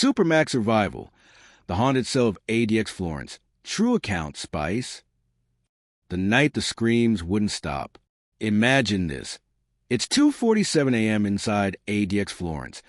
Supermax Survival, The Haunted Cell of ADX Florence. True account, Spice. The night the screams wouldn't stop. Imagine this. It's 2:47 a.m. inside ADX Florence,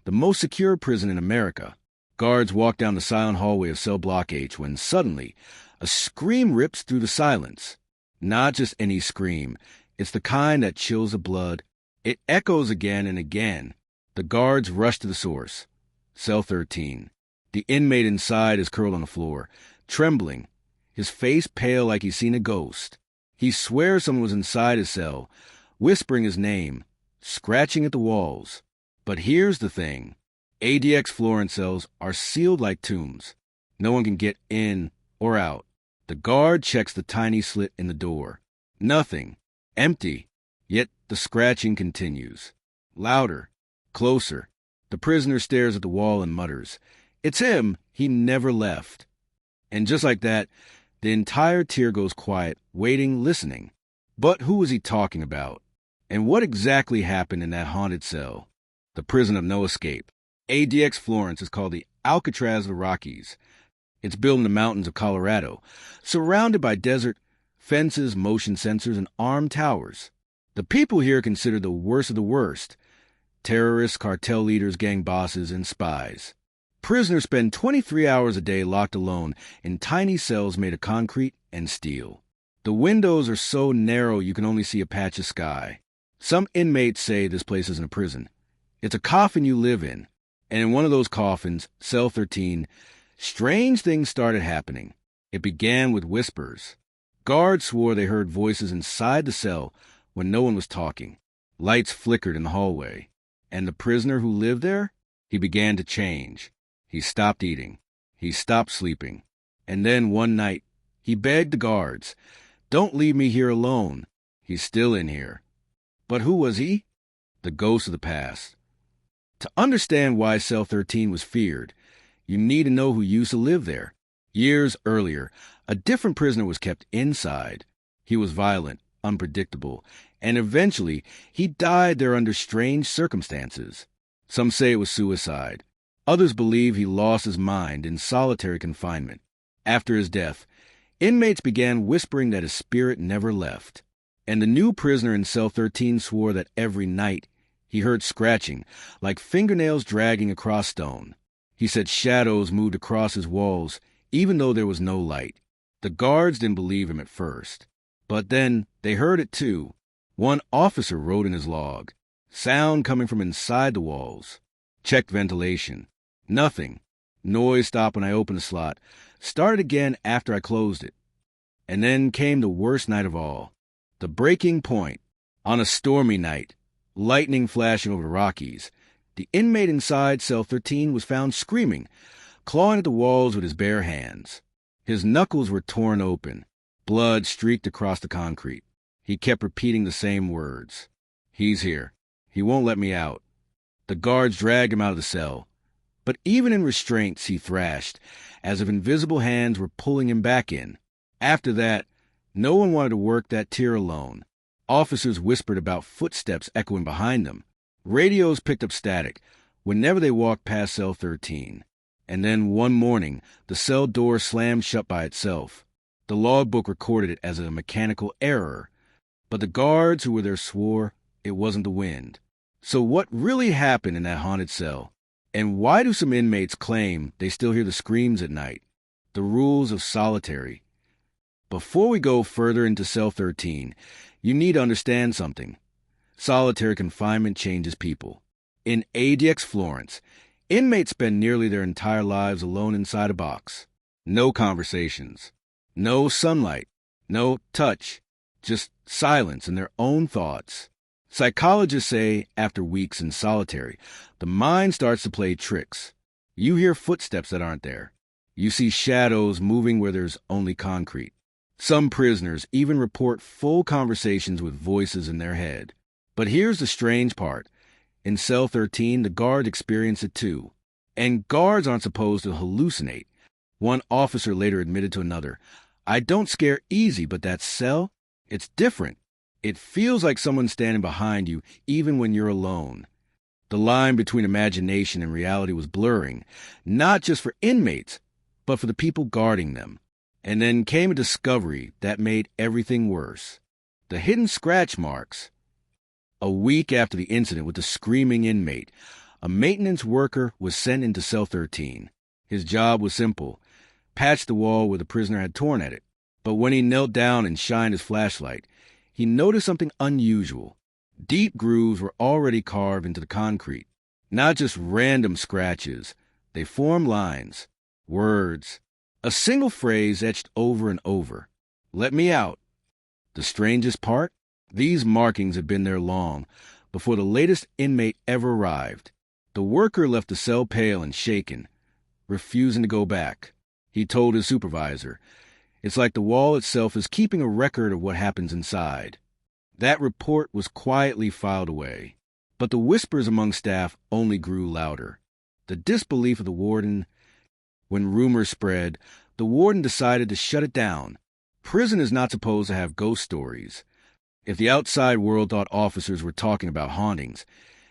the most secure prison in America. Guards walk down the silent hallway of cell block H when suddenly a scream rips through the silence. Not just any scream. It's the kind that chills the blood. It echoes again and again. The guards rush to the source. Cell 13. The inmate inside is curled on the floor, trembling, his face pale like he's seen a ghost. He swears someone was inside his cell, whispering his name, scratching at the walls. But here's the thing. ADX Florence cells are sealed like tombs. No one can get in or out. The guard checks the tiny slit in the door. Nothing. Empty. Yet the scratching continues. Louder. Closer. The prisoner stares at the wall and mutters, "It's him! He never left." And just like that, the entire tier goes quiet, waiting, listening. But who was he talking about? And what exactly happened in that haunted cell? The prison of no escape. ADX Florence is called the Alcatraz of the Rockies. It's built in the mountains of Colorado, surrounded by desert, fences, motion sensors, and armed towers. The people here are considered the worst of the worst. Terrorists, cartel leaders, gang bosses, and spies. Prisoners spend 23 hours a day locked alone in tiny cells made of concrete and steel. The windows are so narrow you can only see a patch of sky. Some inmates say this place isn't a prison. It's a coffin you live in. And in one of those coffins, cell 13, strange things started happening. It began with whispers. Guards swore they heard voices inside the cell when no one was talking. Lights flickered in the hallway. And the prisoner who lived there? He began to change. He stopped eating. He stopped sleeping. And then one night, he begged the guards, "Don't leave me here alone. He's still in here." But who was he? The ghost of the past. To understand why Cell 13 was feared, you need to know who used to live there. Years earlier, a different prisoner was kept inside. He was violent, unpredictable, and eventually he died there under strange circumstances. Some say it was suicide. Others believe he lost his mind in solitary confinement. After his death, inmates began whispering that his spirit never left. And the new prisoner in Cell 13 swore that every night he heard scratching, like fingernails dragging across stone. He said shadows moved across his walls, even though there was no light. The guards didn't believe him at first. But then they heard it too. One officer wrote in his log, "Sound coming from inside the walls. Checked ventilation. Nothing. Noise stopped when I opened the slot. Started again after I closed it." And then came the worst night of all. The breaking point. On a stormy night, lightning flashing over the Rockies, the inmate inside Cell 13 was found screaming, clawing at the walls with his bare hands. His knuckles were torn open. Blood streaked across the concrete. He kept repeating the same words. "He's here. He won't let me out." The guards dragged him out of the cell. But even in restraints, he thrashed, as if invisible hands were pulling him back in. After that, no one wanted to work that tier alone. Officers whispered about footsteps echoing behind them. Radios picked up static whenever they walked past Cell 13. And then one morning, the cell door slammed shut by itself. The logbook recorded it as a mechanical error. But the guards who were there swore it wasn't the wind. So what really happened in that haunted cell? And why do some inmates claim they still hear the screams at night? The rules of solitary. Before we go further into Cell 13, you need to understand something. Solitary confinement changes people. In ADX Florence, inmates spend nearly their entire lives alone inside a box. No conversations. No sunlight. No touch. Just silence and their own thoughts. Psychologists say after weeks in solitary, the mind starts to play tricks. You hear footsteps that aren't there. You see shadows moving where there's only concrete. Some prisoners even report full conversations with voices in their head. But here's the strange part. In Cell 13, the guards experience it too. And guards aren't supposed to hallucinate. One officer later admitted to another, "I don't scare easy, but that cell, it's different. It feels like someone's standing behind you even when you're alone." The line between imagination and reality was blurring, not just for inmates, but for the people guarding them. And then came a discovery that made everything worse. The hidden scratch marks. A week after the incident with the screaming inmate, a maintenance worker was sent into cell 13. His job was simple: patch the wall where the prisoner had torn at it. But when he knelt down and shined his flashlight, he noticed something unusual. Deep grooves were already carved into the concrete. Not just random scratches. They formed lines, words, a single phrase etched over and over. "Let me out." The strangest part? These markings had been there long, before the latest inmate ever arrived. The worker left the cell pale and shaken, refusing to go back. He told his supervisor, "It's like the wall itself is keeping a record of what happens inside." That report was quietly filed away, but the whispers among staff only grew louder. The disbelief of the warden. When rumors spread, the warden decided to shut it down. Prison is not supposed to have ghost stories. If the outside world thought officers were talking about hauntings,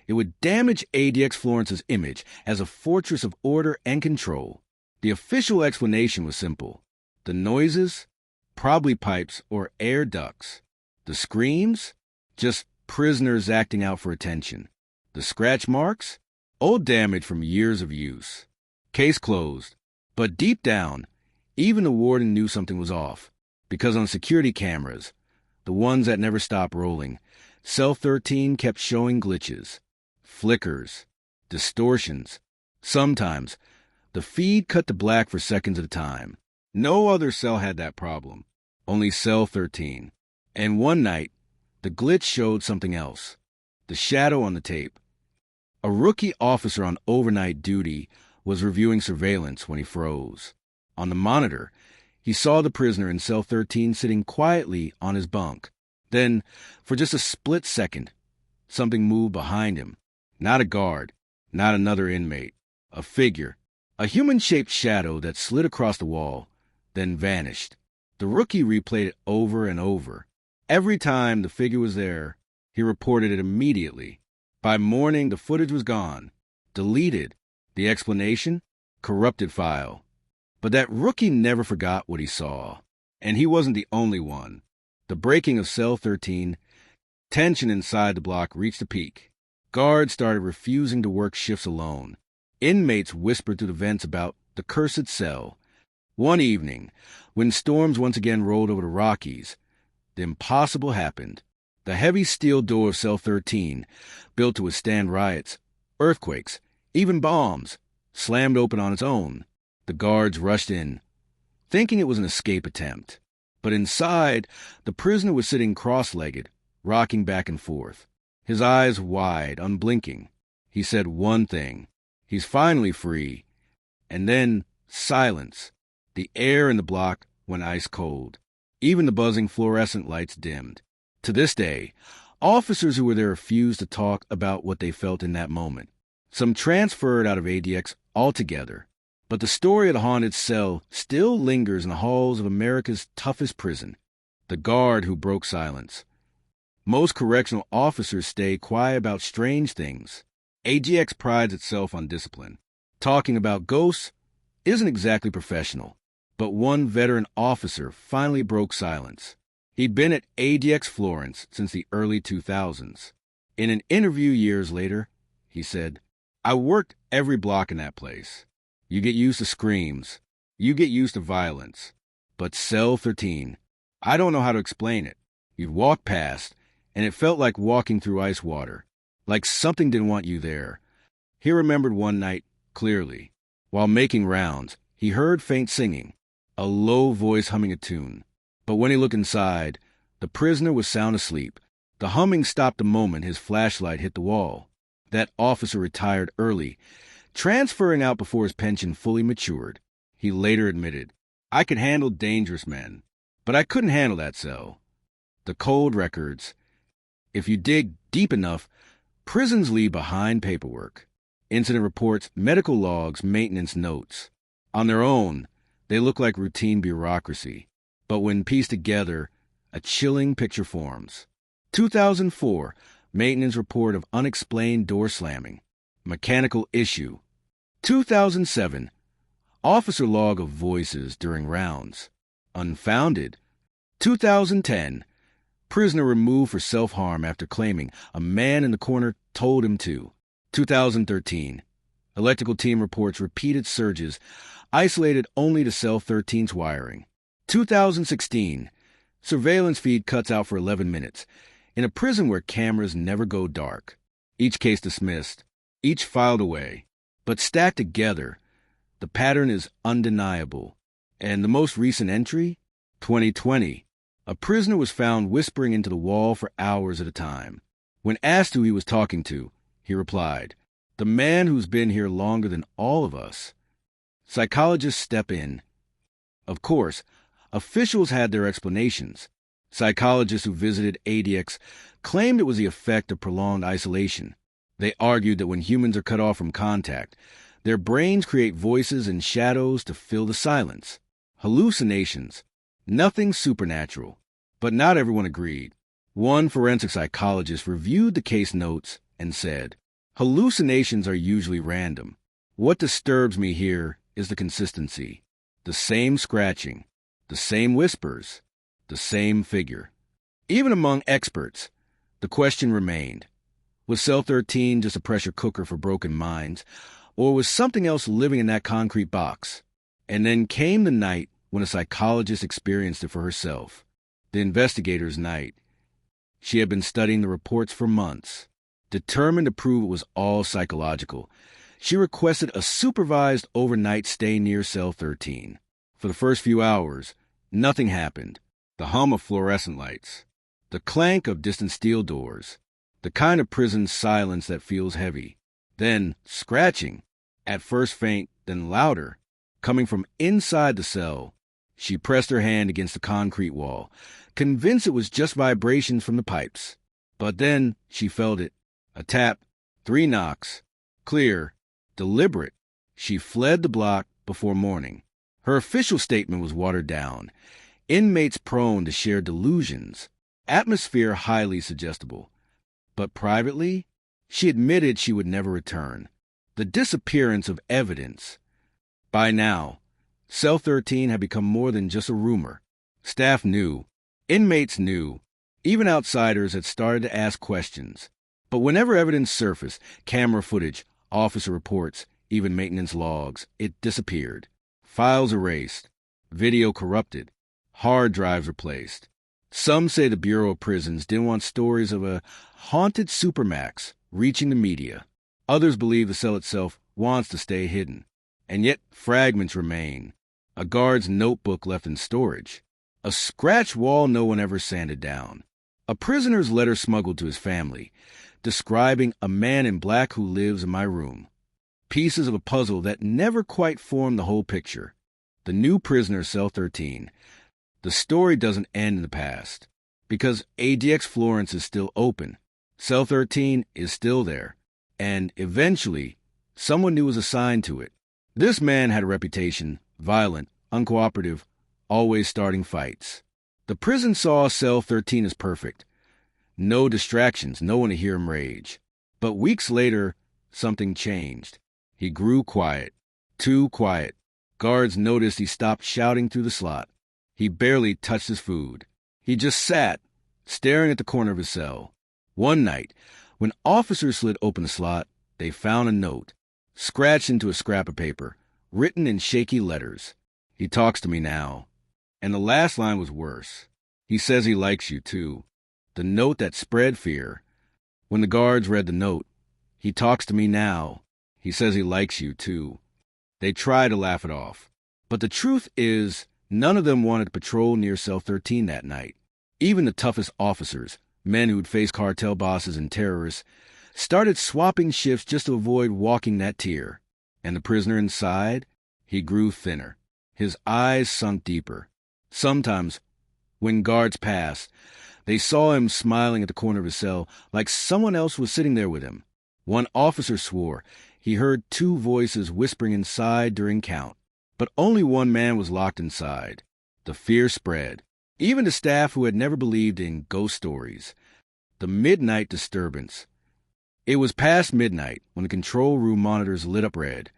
it would damage ADX Florence's image as a fortress of order and control. The official explanation was simple. The noises? Probably pipes or air ducts. The screams? Just prisoners acting out for attention. The scratch marks? Old damage from years of use. Case closed. But deep down, even the warden knew something was off. Because on security cameras, the ones that never stopped rolling, Cell 13 kept showing glitches, flickers, distortions. Sometimes, the feed cut to black for seconds at a time. No other cell had that problem. Only Cell 13. And one night, the glitch showed something else. The shadow on the tape. A rookie officer on overnight duty was reviewing surveillance when he froze. On the monitor, he saw the prisoner in Cell 13 sitting quietly on his bunk. Then, for just a split second, something moved behind him. Not a guard, not another inmate. A figure, a human-shaped shadow that slid across the wall, then vanished. The rookie replayed it over and over. Every time the figure was there, he reported it immediately. By morning, the footage was gone, deleted. The explanation? Corrupted file. But that rookie never forgot what he saw. And he wasn't the only one. The breaking of Cell 13, tension inside the block reached a peak. Guards started refusing to work shifts alone. Inmates whispered through the vents about the cursed cell. One evening, when storms once again rolled over the Rockies, the impossible happened. The heavy steel door of Cell 13, built to withstand riots, earthquakes, even bombs, slammed open on its own. The guards rushed in, thinking it was an escape attempt. But inside, the prisoner was sitting cross-legged, rocking back and forth, his eyes wide, unblinking. He said one thing: he's finally free. And then silence. The air in the block went ice cold. Even the buzzing fluorescent lights dimmed. To this day, officers who were there refused to talk about what they felt in that moment. Some transferred out of ADX altogether. But the story of the haunted cell still lingers in the halls of America's toughest prison. The guard who broke silence. Most correctional officers stay quiet about strange things. ADX prides itself on discipline. Talking about ghosts isn't exactly professional. But one veteran officer finally broke silence. He'd been at ADX Florence since the early 2000s. In an interview years later, he said, "I worked every block in that place. You get used to screams. You get used to violence. But Cell 13, I don't know how to explain it. You'd walk past, and it felt like walking through ice water, like something didn't want you there." He remembered one night clearly. While making rounds, he heard faint singing, a low voice humming a tune. But when he looked inside, the prisoner was sound asleep. The humming stopped the moment his flashlight hit the wall. That officer retired early, transferring out before his pension fully matured. He later admitted, "I could handle dangerous men, but I couldn't handle that cell." The cold records. If you dig deep enough, prisons leave behind paperwork. Incident reports, medical logs, maintenance notes. On their own, they look like routine bureaucracy. But when pieced together, a chilling picture forms. 2004, maintenance report of unexplained door slamming. Mechanical issue. 2007. Officer log of voices during rounds. Unfounded. 2010. Prisoner removed for self-harm after claiming a man in the corner told him to. 2013. Electrical team reports repeated surges, isolated only to cell 13's wiring. 2016. Surveillance feed cuts out for 11 minutes. In a prison where cameras never go dark. Each case dismissed. Each filed away. But stacked together, the pattern is undeniable. And the most recent entry? 2020. A prisoner was found whispering into the wall for hours at a time. When asked who he was talking to, he replied, "The man who's been here longer than all of us." Psychologists step in. Of course, officials had their explanations. Psychologists who visited ADX claimed it was the effect of prolonged isolation. They argued that when humans are cut off from contact, their brains create voices and shadows to fill the silence. Hallucinations. Nothing supernatural. But not everyone agreed. One forensic psychologist reviewed the case notes and said, "Hallucinations are usually random. What disturbs me here is the consistency. The same scratching, the same whispers, the same figure." Even among experts, the question remained, was Cell 13 just a pressure cooker for broken minds, or was something else living in that concrete box? And then came the night when a psychologist experienced it for herself. The investigator's night. She had been studying the reports for months. Determined to prove it was all psychological, she requested a supervised overnight stay near Cell 13. For the first few hours, nothing happened. The hum of fluorescent lights, the clank of distant steel doors, the kind of prison silence that feels heavy. Then scratching, at first faint, then louder, coming from inside the cell. She pressed her hand against the concrete wall, convinced it was just vibrations from the pipes. But then she felt it. A tap, 3 knocks. Clear, deliberate. She fled the block before morning. Her official statement was watered down. Inmates prone to share delusions. Atmosphere highly suggestible. But privately, she admitted she would never return. The disappearance of evidence. By now, Cell 13 had become more than just a rumor. Staff knew. Inmates knew. Even outsiders had started to ask questions. But whenever evidence surfaced, camera footage, officer reports, even maintenance logs, it disappeared. Files erased. Video corrupted. Hard drives replaced. Some say the Bureau of Prisons didn't want stories of a haunted Supermax reaching the media. Others believe the cell itself wants to stay hidden. And yet fragments remain. A guard's notebook left in storage. A scratched wall no one ever sanded down. A prisoner's letter smuggled to his family, describing a man in black who lives in my room. Pieces of a puzzle that never quite formed the whole picture. The new prisoner, Cell 13. The story doesn't end in the past. Because ADX Florence is still open. Cell 13 is still there. And eventually, someone new was assigned to it. This man had a reputation, violent, uncooperative, always starting fights. The prison saw Cell 13 as perfect. No distractions, no one to hear him rage. But weeks later, something changed. He grew quiet. Too quiet. Guards noticed he stopped shouting through the slot. He barely touched his food. He just sat, staring at the corner of his cell. One night, when officers slid open the slot, they found a note, scratched into a scrap of paper, written in shaky letters. "He talks to me now." And the last line was worse. "He says he likes you, too." The note that spread fear. When the guards read the note, "He talks to me now. He says he likes you, too." They tried to laugh it off. But the truth is, none of them wanted to patrol near Cell 13 that night. Even the toughest officers, men who'd faced cartel bosses and terrorists, started swapping shifts just to avoid walking that tier. And the prisoner inside, he grew thinner. His eyes sunk deeper. Sometimes, when guards passed, they saw him smiling at the corner of his cell like someone else was sitting there with him. One officer swore he heard 2 voices whispering inside during count. But only one man was locked inside. The fear spread, even to staff who had never believed in ghost stories. The midnight disturbance. It was past midnight when the control room monitors lit up red,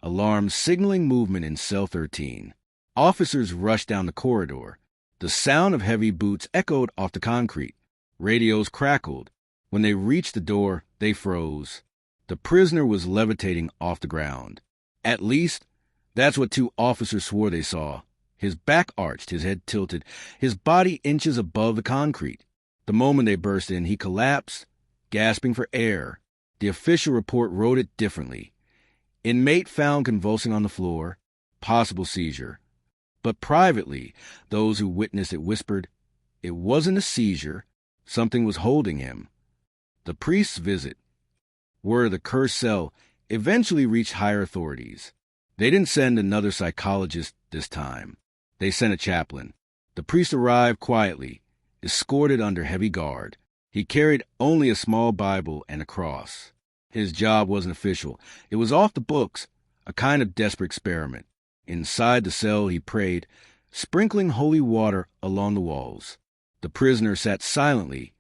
alarms signaling movement in cell 13. Officers rushed down the corridor. The sound of heavy boots echoed off the concrete. Radios crackled. When they reached the door, they froze. The prisoner was levitating off the ground. At least, that's what two officers swore they saw. His back arched, his head tilted, his body inches above the concrete. The moment they burst in, he collapsed, gasping for air. The official report wrote it differently. Inmate found convulsing on the floor, possible seizure. But privately, those who witnessed it whispered, it wasn't a seizure. Something was holding him. The priest's visit, word of the cursed cell, eventually reached higher authorities. They didn't send another psychologist this time. They sent a chaplain. The priest arrived quietly, escorted under heavy guard. He carried only a small Bible and a cross. His job wasn't official. It was off the books, a kind of desperate experiment. Inside the cell, he prayed, sprinkling holy water along the walls. The prisoner sat silently,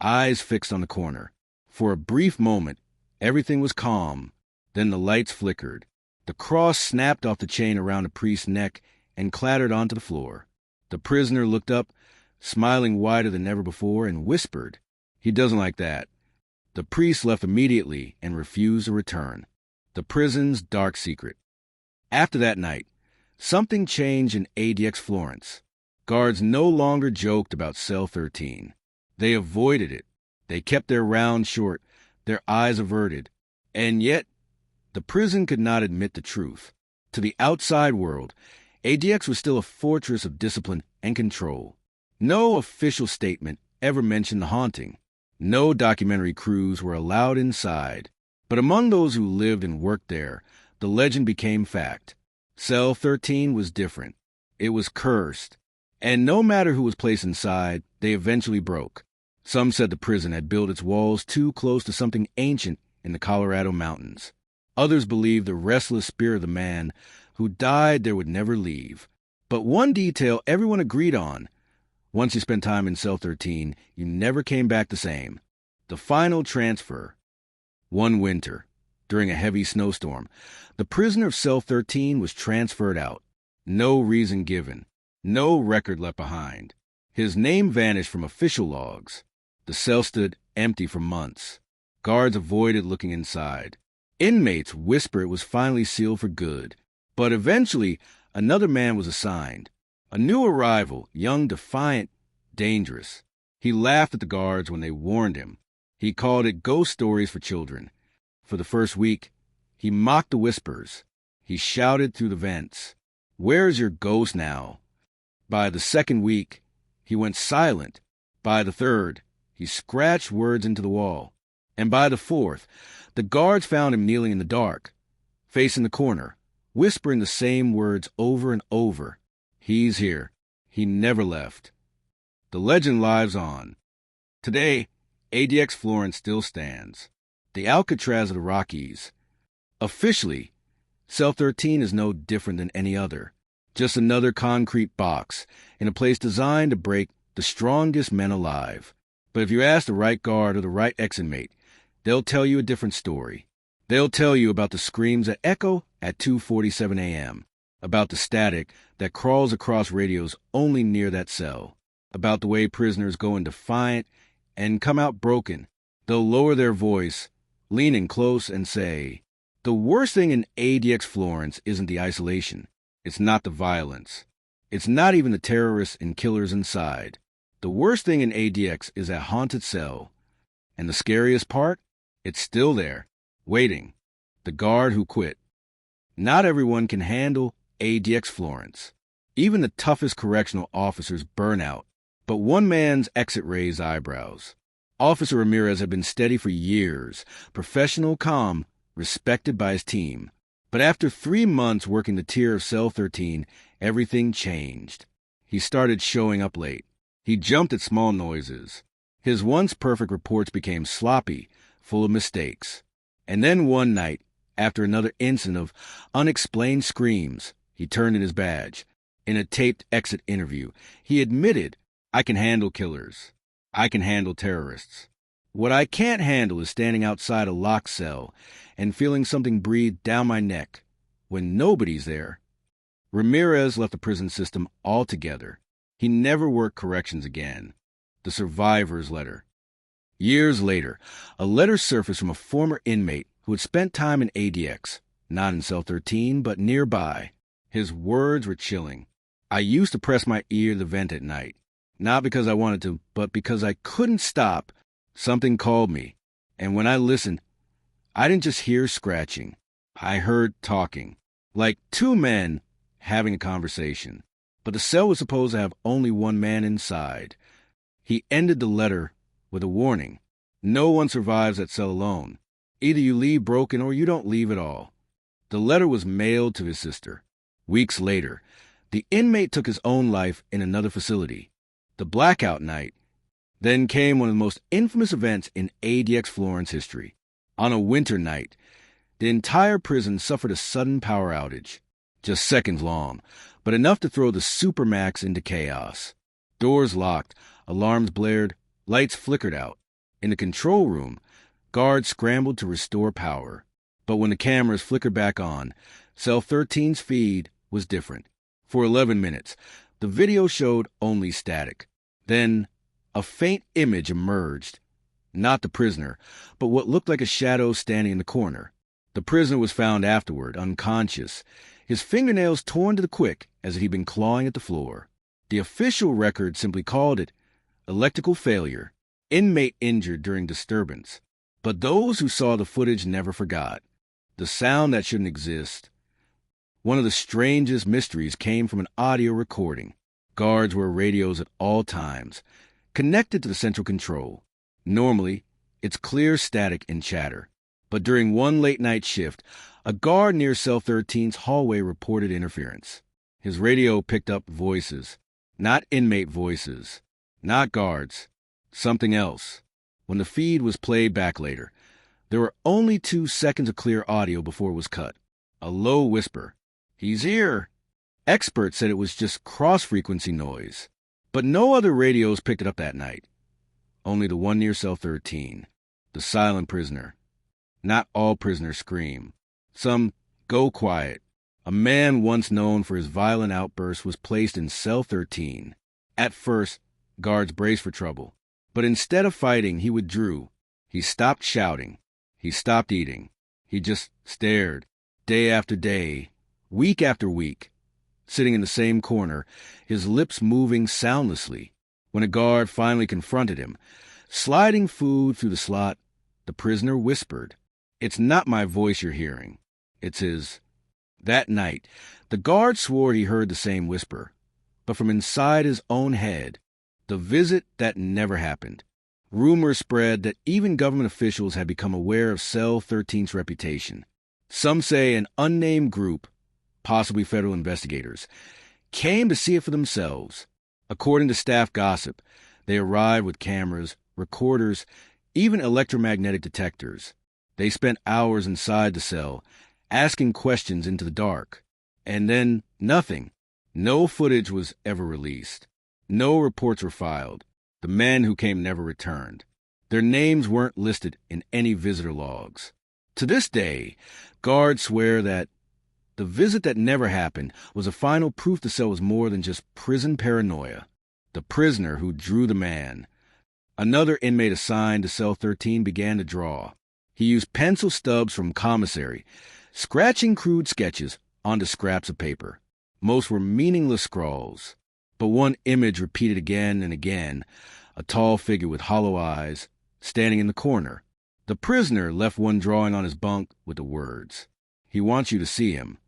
eyes fixed on the corner. For a brief moment, everything was calm. Then the lights flickered. The cross snapped off the chain around the priest's neck and clattered onto the floor. The prisoner looked up, smiling wider than ever before, and whispered, "He doesn't like that." The priest left immediately and refused to return. The prison's dark secret. After that night, something changed in ADX Florence. Guards no longer joked about cell 13. They avoided it. They kept their rounds short, their eyes averted. And yet, the prison could not admit the truth. To the outside world, ADX was still a fortress of discipline and control. No official statement ever mentioned the haunting. No documentary crews were allowed inside. But among those who lived and worked there, the legend became fact. Cell 13 was different. It was cursed. And no matter who was placed inside, they eventually broke. Some said the prison had built its walls too close to something ancient in the Colorado mountains. Others believed the restless spirit of the man who died there would never leave. But one detail everyone agreed on: once you spent time in cell 13, you never came back the same. The final transfer. One winter, during a heavy snowstorm, the prisoner of cell 13 was transferred out. No reason given. No record left behind. His name vanished from official logs. The cell stood empty for months. Guards avoided looking inside. Inmates whispered it was finally sealed for good. But eventually, another man was assigned. A new arrival, young, defiant, dangerous. He laughed at the guards when they warned him. He called it ghost stories for children. For the first week, he mocked the whispers. He shouted through the vents, "Where's your ghost now?" By the second week, he went silent. By the third, he scratched words into the wall. And by the fourth, the guards found him kneeling in the dark, facing the corner, whispering the same words over and over. "He's here. He never left." The legend lives on. Today, ADX Florence still stands. The Alcatraz of the Rockies. Officially, Cell 13 is no different than any other. Just another concrete box in a place designed to break the strongest men alive. But if you ask the right guard or the right ex-inmate, they'll tell you a different story. They'll tell you about the screams that echo at 2:47 a.m., about the static that crawls across radios only near that cell, about the way prisoners go in defiant and come out broken. They'll lower their voice, lean in close, and say, "The worst thing in ADX Florence isn't the isolation. It's not the violence. It's not even the terrorists and killers inside. The worst thing in ADX is that haunted cell. And the scariest part? It's still there, waiting. The guard who quit. Not everyone can handle ADX Florence. Even the toughest correctional officers burn out. But one man's exit raised eyebrows. Officer Ramirez had been steady for years, professional, calm, respected by his team. But after 3 months working the tier of Cell 13, everything changed. He started showing up late. He jumped at small noises. His once perfect reports became sloppy, full of mistakes. And then one night, after another incident of unexplained screams, he turned in his badge. In a taped exit interview, he admitted, "I can handle killers. I can handle terrorists." What I can't handle is standing outside a locked cell and feeling something breathe down my neck when nobody's there. Ramirez left the prison system altogether. He never worked corrections again. The survivor's letter. Years later, a letter surfaced from a former inmate who had spent time in ADX, not in cell 13, but nearby. His words were chilling. I used to press my ear to the vent at night, not because I wanted to, but because I couldn't stop. Something called me, and when I listened, I didn't just hear scratching. I heard talking, like two men having a conversation. But the cell was supposed to have only one man inside. He ended the letter with a warning. No one survives that cell alone. Either you leave broken or you don't leave at all. The letter was mailed to his sister. Weeks later, the inmate took his own life in another facility. The Blackout Night. Then came one of the most infamous events in ADX Florence history. On a winter night, the entire prison suffered a sudden power outage. Just seconds long, but enough to throw the Supermax into chaos. Doors locked, alarms blared, lights flickered out. In the control room, guards scrambled to restore power. But when the cameras flickered back on, Cell 13's feed was different. For 11 minutes, the video showed only static. Then, a faint image emerged. Not the prisoner, but what looked like a shadow standing in the corner. The prisoner was found afterward, unconscious, his fingernails torn to the quick as if he'd been clawing at the floor. The official record simply called it electrical failure, inmate injured during disturbance. But those who saw the footage never forgot. The sound that shouldn't exist. One of the strangest mysteries came from an audio recording. Guards wear radios at all times, connected to the central control. Normally, it's clear static and chatter. But during one late-night shift, a guard near Cell 13's hallway reported interference. His radio picked up voices. Not inmate voices. Not guards. Something else. When the feed was played back later, there were only 2 seconds of clear audio before it was cut. A low whisper. "He's here." Experts said it was just cross-frequency noise. But no other radios picked it up that night. Only the one near Cell 13. The silent prisoner. Not all prisoners scream. Some go quiet. A man once known for his violent outbursts was placed in Cell 13. At first, guards braced for trouble. But instead of fighting, he withdrew. He stopped shouting. He stopped eating. He just stared, day after day, week after week, sitting in the same corner, his lips moving soundlessly. When a guard finally confronted him, sliding food through the slot, the prisoner whispered, "It's not my voice you're hearing. It's his." That night, the guard swore he heard the same whisper, but from inside his own head, the visit that never happened. Rumors spread that even government officials had become aware of Cell 13's reputation. Some say an unnamed group, possibly federal investigators, came to see it for themselves. According to staff gossip, they arrived with cameras, recorders, even electromagnetic detectors. They spent hours inside the cell, asking questions into the dark. And then nothing. No footage was ever released. No reports were filed. The men who came never returned. Their names weren't listed in any visitor logs. To this day, guards swear that the visit that never happened was a final proof the cell was more than just prison paranoia. The prisoner who drew the man. Another inmate assigned to Cell 13 began to draw. He used pencil stubs from commissary, scratching crude sketches onto scraps of paper. Most were meaningless scrawls. But one image repeated again and again, a tall figure with hollow eyes, standing in the corner. The prisoner left one drawing on his bunk with the words, "He wants you to see him."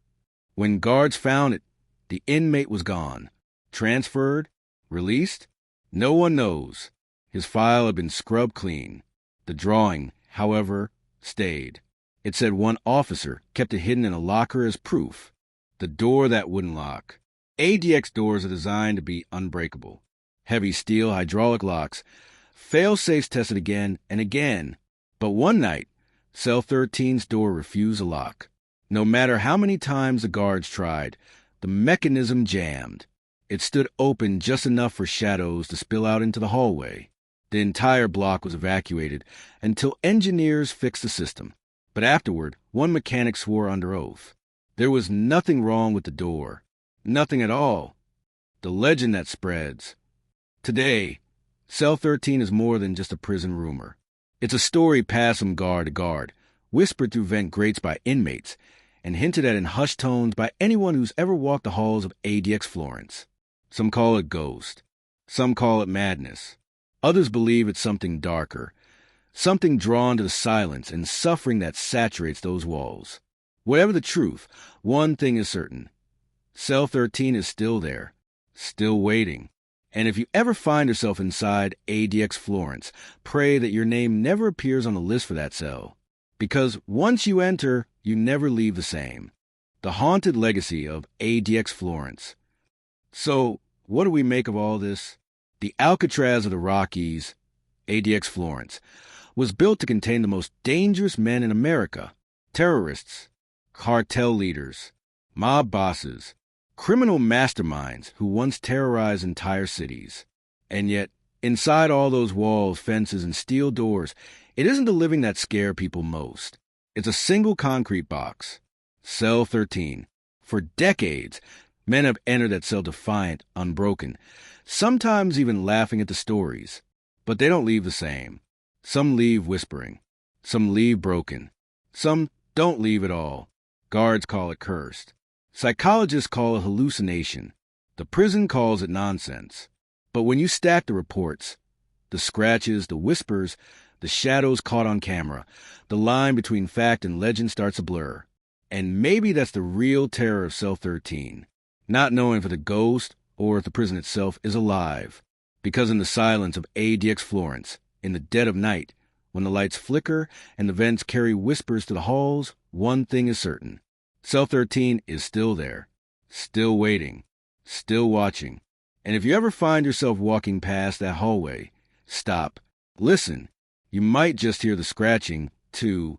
When guards found it, the inmate was gone. Transferred? Released? No one knows. His file had been scrubbed clean. The drawing, however, stayed. It said one officer kept it hidden in a locker as proof. The door that wouldn't lock. ADX doors are designed to be unbreakable. Heavy steel hydraulic locks. Fail-safes tested again and again. But one night, Cell 13's door refused to lock. No matter how many times the guards tried, the mechanism jammed. It stood open just enough for shadows to spill out into the hallway. The entire block was evacuated until engineers fixed the system. But afterward, one mechanic swore under oath. There was nothing wrong with the door. Nothing at all. The legend that spreads. Today, Cell 13 is more than just a prison rumor. It's a story passed from guard to guard, whispered through vent grates by inmates, and hinted at in hushed tones by anyone who's ever walked the halls of ADX Florence. Some call it ghost. Some call it madness. Others believe it's something darker, something drawn to the silence and suffering that saturates those walls. Whatever the truth, one thing is certain. Cell 13 is still there, still waiting. And if you ever find yourself inside ADX Florence, pray that your name never appears on the list for that cell. Because once you enter, you never leave the same. The haunted legacy of ADX Florence. So, what do we make of all this? The Alcatraz of the Rockies, ADX Florence, was built to contain the most dangerous men in America. Terrorists, cartel leaders, mob bosses, criminal masterminds who once terrorized entire cities. And yet, inside all those walls, fences, and steel doors, it isn't the living that scare people most. It's a single concrete box. Cell 13. For decades, men have entered that cell defiant, unbroken, sometimes even laughing at the stories. But they don't leave the same. Some leave whispering. Some leave broken. Some don't leave at all. Guards call it cursed. Psychologists call it hallucination. The prison calls it nonsense. But when you stack the reports, the scratches, the whispers, the shadows caught on camera, the line between fact and legend starts to blur. And maybe that's the real terror of Cell 13. Not knowing if the ghost or if the prison itself is alive. Because in the silence of ADX Florence, in the dead of night, when the lights flicker and the vents carry whispers to the halls, one thing is certain. Cell 13 is still there, still waiting, still watching. And if you ever find yourself walking past that hallway, stop, listen. You might just hear the scratching, too,